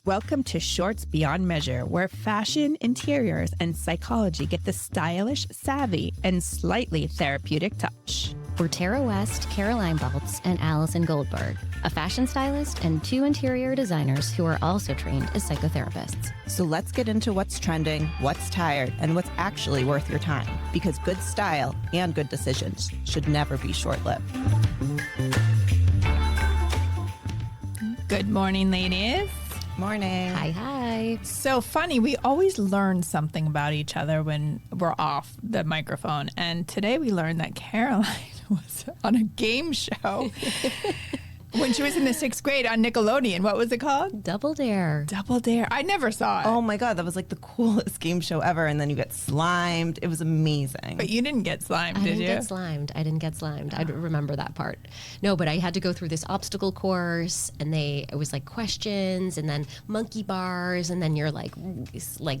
Welcome to Shorts Beyond Measure, where fashion, interiors, and psychology get the stylish, savvy, and slightly therapeutic touch. We're Tara West, Caroline Baltz, and Allison Goldberg, a fashion stylist and 2 interior designers who are also trained as psychotherapists. So let's get into what's trending, what's tired, and what's actually worth your time. Because good style and good decisions should never be short-lived. Good morning, ladies. Morning. Hi. So funny, we always learn something about each other when we're off the microphone. And today we learned that Caroline was on a game show when she was in the 6th grade on Nickelodeon. What was it called? Double Dare. Double Dare. I never saw it. Oh my God, that was like the coolest game show ever. And then you get slimed. It was amazing. But you didn't get slimed, I did didn't you? get slimed. I remember that part. No, but I had to go through this obstacle course, and it was like questions, and then monkey bars, and then you're like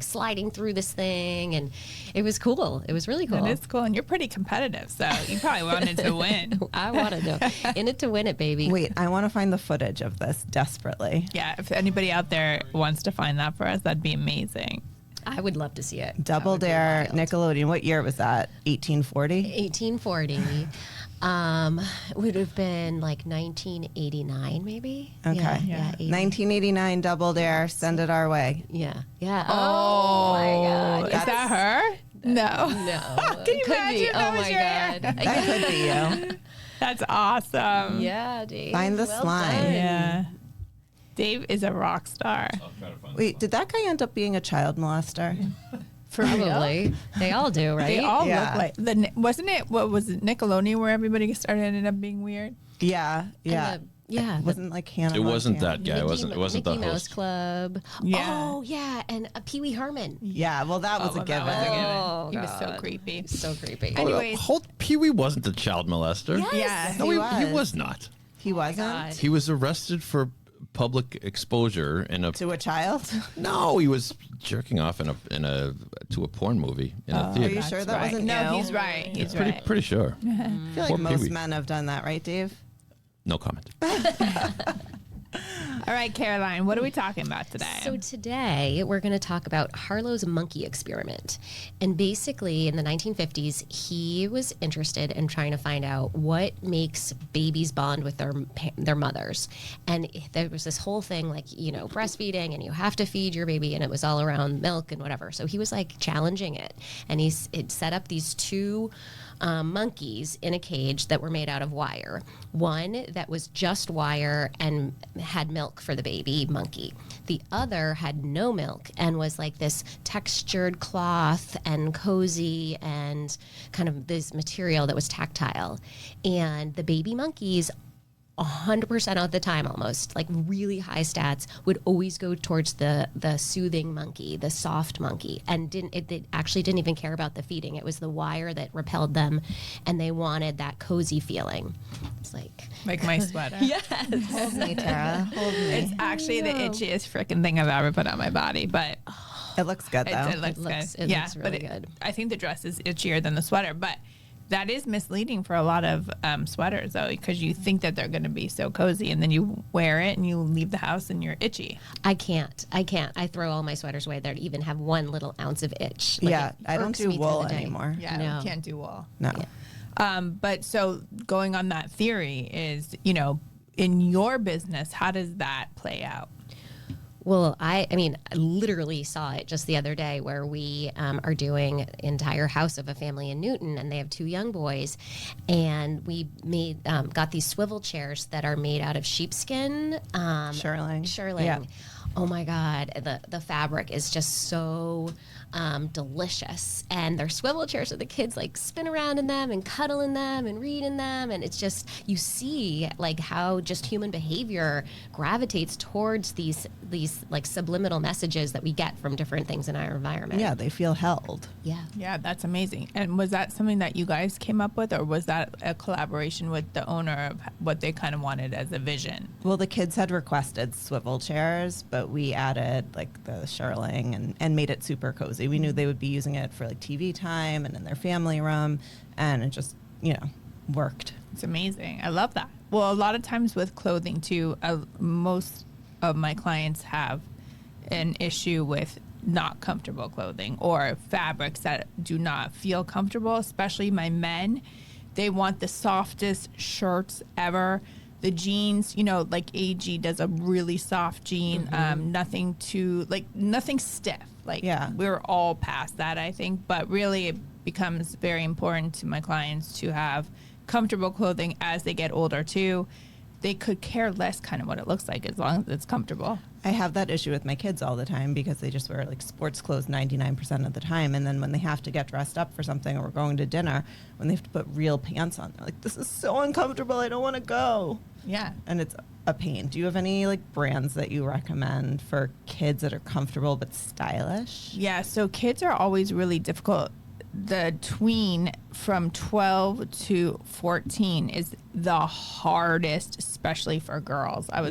sliding through this thing, and it was cool. It was really cool. It is cool, and you're pretty competitive, so you probably wanted to win. I wanted to. In it to win it, baby. Wait, I want to find the footage of this desperately. Yeah, if anybody out there wants to find that for us, that'd be amazing. I would love to see it. Double Dare, Nickelodeon. What year was that? 1840? 1840. Would have been like 1989, maybe. Okay. Yeah. 1989 Double Dare. Send it our way. Yeah. Oh my God. Is that her? No. No. Can you Could imagine be. if that Oh was my your hair? God. That could be you. That's awesome. Yeah, Dave. Find the Well slime. done. Yeah. Dave is a rock star. Wait, did that guy end up being a child molester? For real? Probably. They all do, right? They all Yeah. look like wasn't it? What was it? Nickelodeon, where everybody ended up being weird. Yeah. Yeah. It wasn't like Hannah It wasn't Montana. that guy. It wasn't Mickey the Mouse host. Club. Yeah. Oh, yeah. And Pee Wee Herman. Yeah, well, that was a Well, given. that was a given. Oh, He was so God. creepy. So creepy. Anyways. Pee-wee wasn't the child molester. Yeah. No, He he was. was not. He wasn't? God. He was arrested for public exposure in a. To a child? No, he was jerking off to a porn movie in a Are theater. you sure that Right. wasn't No, you? he's right. He's Pretty, right. pretty sure. I feel like Poor most Pee-wee. men have done that, right, Dave? No comment. All right, Caroline, what are we talking about today? So today we're going to talk about Harlow's monkey experiment. And basically in the 1950s, he was interested in trying to find out what makes babies bond with their mothers. And there was this whole thing like, breastfeeding, and you have to feed your baby, and it was all around milk and whatever. So he was like challenging it. And he set up these 2 monkeys in a cage that were made out of wire. One that was just wire and had milk for the baby monkey. The other had no milk and was like this textured cloth and cozy and kind of this material that was tactile. And the baby monkeys 100% of the time, almost like really high stats, would always go towards the soothing monkey, the soft monkey, and it actually didn't even care about the feeding. It was the wire that repelled them, and they wanted that cozy feeling. It's like my sweater. yes, Hold me, Tara. Hold me. It's actually the itchiest freaking thing I've ever put on my body, but It looks good, though. it looks good. It looks really good. I think the dress is itchier than the sweater, but that is misleading for a lot of sweaters, though, because you think that they're going to be so cozy, and then you wear it and you leave the house and you're itchy. I can't. I throw all my sweaters away that even have 1 little ounce of itch. Yeah, it I don't irks do me through wool the day. anymore. Yeah, No. we can't do wool. No. But so going on that theory is, in your business, how does that play out? Well, I literally saw it just the other day where we are doing entire house of a family in Newton, and they have 2 young boys, and we got these swivel chairs that are made out of sheepskin. Shearling. Yeah. Oh my God, the fabric is just so delicious, and they're swivel chairs, so the kids like spin around in them and cuddle in them and read in them, and it's just, you see like how just human behavior gravitates towards these like subliminal messages that we get from different things in our environment. Yeah, they feel held. Yeah. Yeah, that's amazing. And was that something that you guys came up with, or was that a collaboration with the owner of what they kind of wanted as a vision? Well, the kids had requested swivel chairs, but we added like the shearling and made it super cozy. We knew they would be using it for like TV time and in their family room, and it just, worked. It's amazing. I love that. Well, a lot of times with clothing too, most of my clients have an issue with not comfortable clothing or fabrics that do not feel comfortable, especially my men. They want the softest shirts ever. The jeans, you know, like AG does a really soft jean, nothing stiff. Like, we're all past that, I think. But really, it becomes very important to my clients to have comfortable clothing as they get older, too. They could care less kind of what it looks like as long as it's comfortable. I have that issue with my kids all the time because they just wear like sports clothes 99% of the time. And then when they have to get dressed up for something or we're going to dinner, when they have to put real pants on, they're like, this is so uncomfortable. I don't want to go. Yeah. And it's a pain. Do you have any like brands that you recommend for kids that are comfortable but stylish? Yeah. So kids are always really difficult. The tween from 12 to 14 is the hardest, especially for girls. I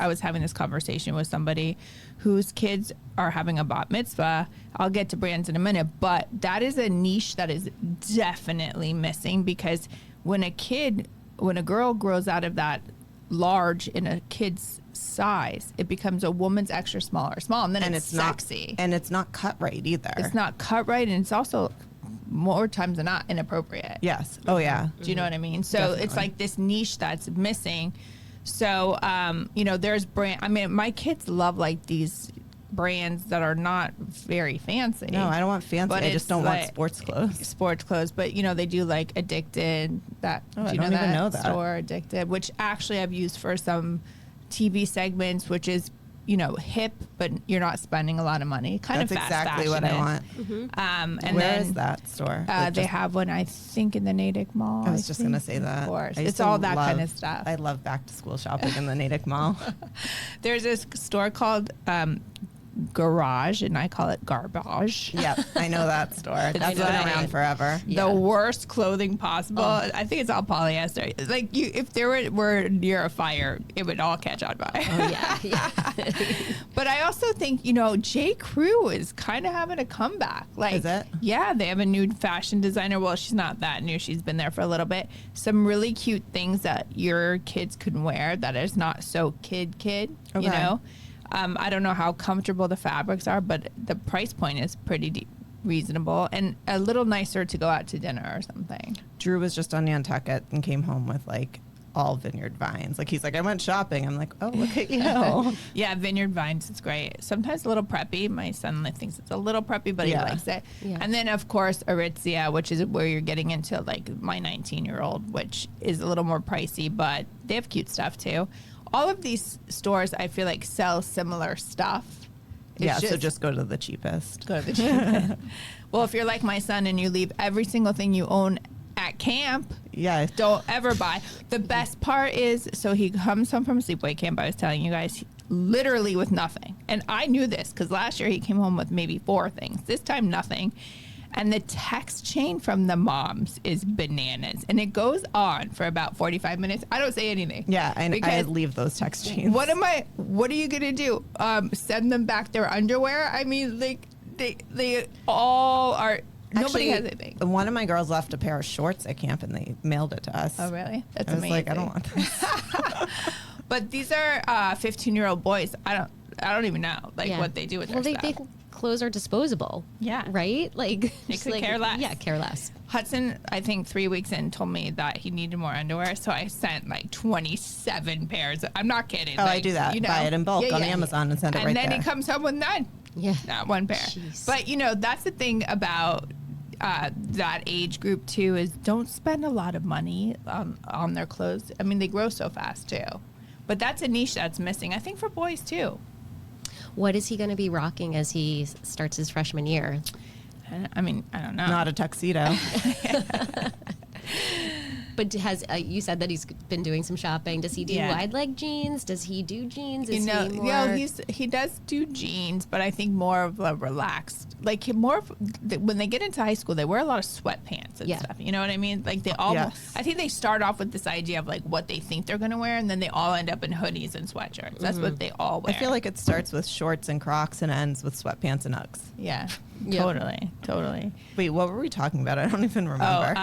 was having this conversation with somebody whose kids are having a bat mitzvah. I'll get to brands in a minute, but that is a niche that is definitely missing because when a girl grows out of that large in a kid's size, it becomes a woman's extra small, and then it's sexy. And it's not cut right either. It's not cut right, and it's also more times than not inappropriate. Yes. Oh, yeah. Do you know what I mean? So Definitely. It's like this niche that's missing. So, there's my kids love like these brands that are not very fancy. No, I don't want fancy. But I just don't want like sports clothes. Sports clothes. But, they do like Addicted. I don't even know that store, Addicted, which actually I've used for some TV segments, which is hip, but you're not spending a lot of money. That's of fast exactly what I want. And Where is that store? They have one, I think, in the Natick Mall. I was just going to say that. Of course. I used It's to all that love- kind of stuff. I love back to school shopping in the Natick Mall. There's this store called Garage, and I call it Garbage. Yep, I know that store. That's been like- around forever. The worst clothing possible. I think it's all polyester. It's like if there were near a fire, it would all catch on fire. Oh, yeah. But I also think, J. Crew is kind of having a comeback. Like, Is it? Yeah, they have a new fashion designer. Well, she's not that new. She's been there for a little bit. Some really cute things that your kids can wear that is not so kid, Okay. I don't know how comfortable the fabrics are, but the price point is pretty reasonable and a little nicer to go out to dinner or something. Drew was just on Nantucket and came home with like all Vineyard Vines. Like he's like, I went shopping. I'm like, oh, look at you. Yeah, Vineyard Vines is great. Sometimes a little preppy. My son thinks it's a little preppy, but he likes it. Yeah. And then, of course, Aritzia, which is where you're getting into like my 19-year-old, which is a little more pricey, but they have cute stuff too. All of these stores, I feel like, sell similar stuff. So just go to the cheapest. Go to the cheapest. Well, if you're like my son and you leave every single thing you own at camp, Yeah. don't ever buy. The best part is, so he comes home from sleepaway camp, I was telling you guys, literally with nothing. And I knew this because last year he came home with maybe 4 things. This time, nothing. And the text chain from the moms is bananas. And it goes on for about 45 minutes. I don't say anything. Yeah, I Because leave those text chains. what are you going to do? Send them back their underwear? I mean, like, they all are... Nobody has anything. One of my girls left a pair of shorts at camp and they mailed it to us. Oh, really? That's I was amazing. like, I don't want this. But these are 15-year-old boys. I don't even know what they do with their stuff. They clothes are disposable. Yeah. Right? Like They could care less. Yeah, care less. Hudson, I think 3 weeks in, told me that he needed more underwear, so I sent like 27 pairs. I'm not kidding. I do that. Buy it in bulk on Amazon and send it right there. And then he comes home with none. Yeah. Not one pair. Jeez. But, that's the thing about that age group, too, is don't spend a lot of money on their clothes. I mean, they grow so fast, too. But that's a niche that's missing, I think, for boys, too. What is he going to be rocking as he starts his freshman year? I mean, I don't know. Not a tuxedo. But you said that he's been doing some shopping. Does he do wide leg jeans? Does he do jeans? Is he more... he does do jeans, but I think more of a relaxed, like when they get into high school, they wear a lot of sweatpants and stuff. You know what I mean? Like they all, I think they start off with this idea of like what they think they're going to wear, and then they all end up in hoodies and sweatshirts. That's what they all wear. I feel like it starts with shorts and Crocs and ends with sweatpants and Uggs. Yeah, Yep. totally. Wait, what were we talking about? I don't even remember.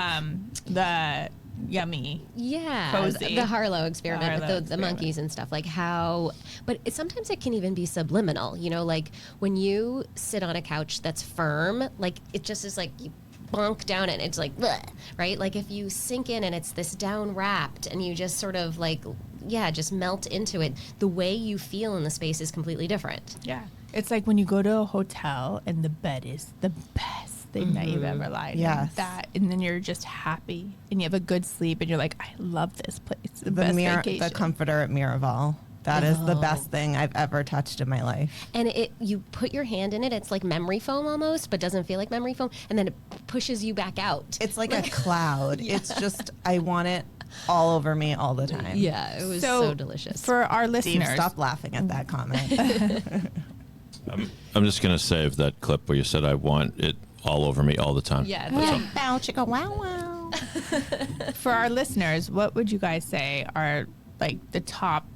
The yummy. Yeah, Cozy. the Harlow experiment Harlow with the experiment. monkeys and stuff. Like how, but sometimes it can even be subliminal. You know, like when you sit on a couch that's firm, like it just is like you bonk down it. It's like, bleh, right? Like if you sink in and it's this down wrapped and you just sort of like, yeah, just melt into it. The way you feel in the space is completely different. Yeah. It's like when you go to a hotel and the bed is the best thing that you've ever lied in. Yes. That, and then you're just happy and you have a good sleep and you're like, I love this place. It's the best vacation. The comforter at Miraval. That is the best thing I've ever touched in my life. And you put your hand in it, it's like memory foam almost, but doesn't feel like memory foam, and then it pushes you back out. It's like a cloud. Yeah. It's just, I want it all over me all the time. Yeah, it was so delicious. For our Steve, listeners, stop laughing at that comment. I'm just going to save that clip where you said I want it all over me all the time. Yeah. Bow, chicka, wow, wow. for our listeners, what would you guys say are like the top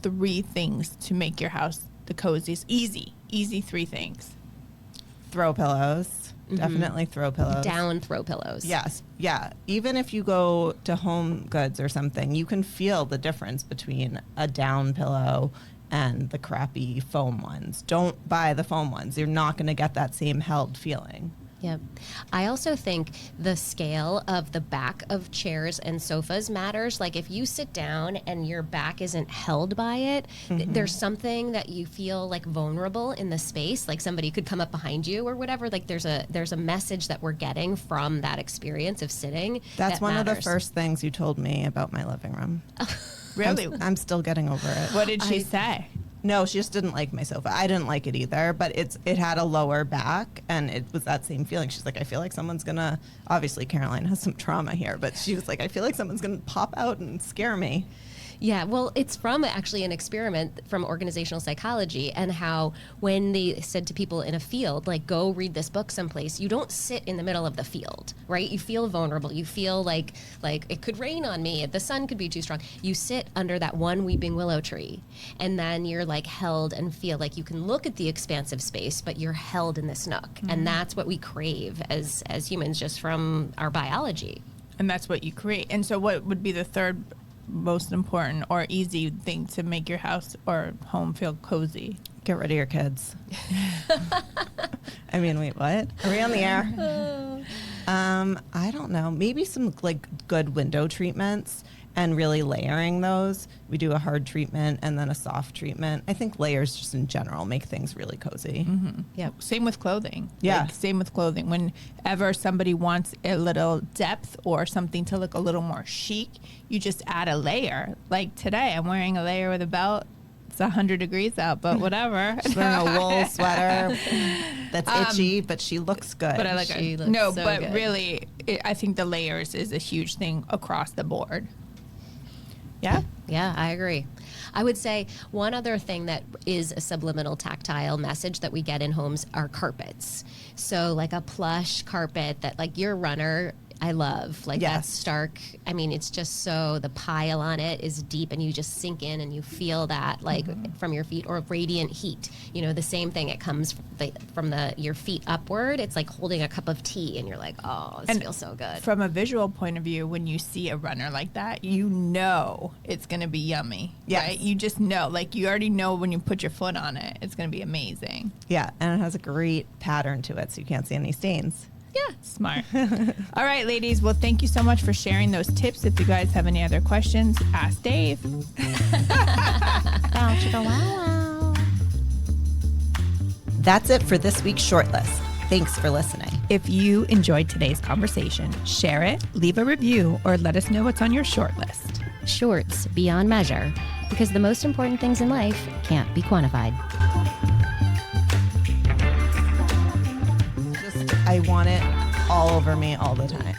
3 things to make your house the coziest? Easy 3 things. Throw pillows. Definitely throw pillows. Down throw pillows. Yes. Yeah. Even if you go to Home Goods or something, you can feel the difference between a down pillow and the crappy foam ones. Don't buy the foam ones. You're not going to get that same held feeling. Yep. I also think the scale of the back of chairs and sofas matters. Like if you sit down and your back isn't held by it, there's something that you feel like vulnerable in the space. Like somebody could come up behind you or whatever. Like there's a message that we're getting from that experience of sitting. That's one of the matters. first things you told me about my living room. Really? I'm still getting over it. What did she say? No, she just didn't like my sofa. I didn't like it either, but it had a lower back, and it was that same feeling. She's like, I feel like someone's gonna. Obviously, Caroline has some trauma here, but she was like, I feel like someone's gonna pop out and scare me. Yeah, well, it's from actually an experiment from organizational psychology, and how when they said to people in a field, like, go read this book someplace, you don't sit in the middle of the field, right? You feel vulnerable. You feel like it could rain on me. The sun could be too strong. You sit under that one weeping willow tree, and then you're like held and feel like you can look at the expansive space, but you're held in this nook. And that's what we crave as humans, just from our biology. And that's what you create. And so what would be the third most important or easy thing to make your house or home feel cozy? Get rid of your kids. I mean, wait, what? Are we on the air? I don't know. Maybe some like good window treatments and really layering those. We do a hard treatment and then a soft treatment. I think layers just in general make things really cozy. Yeah. Same with clothing. Yeah. Like, same with clothing. Whenever somebody wants a little depth or something to look a little more chic, you just add a layer. Like today, I'm wearing a layer with a belt. It's 100 degrees out, but whatever. She's wearing a wool sweater that's itchy, but she looks good. But I like She it. looks No, so but good. really, I think the layers is a huge thing across the board. Yeah? Yeah, I agree. I would say one other thing that is a subliminal tactile message that we get in homes are carpets. So like a plush carpet that like your runner, I love. Like Yes. that's stark. I mean, it's just so the pile on it is deep and you just sink in and you feel that like from your feet, or radiant heat. You know, the same thing. It comes from your feet upward. It's like holding a cup of tea and you're like, oh, this feels so good. From a visual point of view, when you see a runner like that, you know it's going to be yummy. Yes. Right? You just know. Like, you already know when you put your foot on it, it's going to be amazing. Yeah, and it has a great pattern to it, so you can't see any stains. Yeah, smart. All right, ladies. Well, thank you so much for sharing those tips. If you guys have any other questions, ask Dave. That's it for this week's shortlist. Thanks for listening. If you enjoyed today's conversation, share it, leave a review, or let us know what's on your short list. Shorts beyond measure, because the most important things in life can't be quantified. I want it all over me all the time.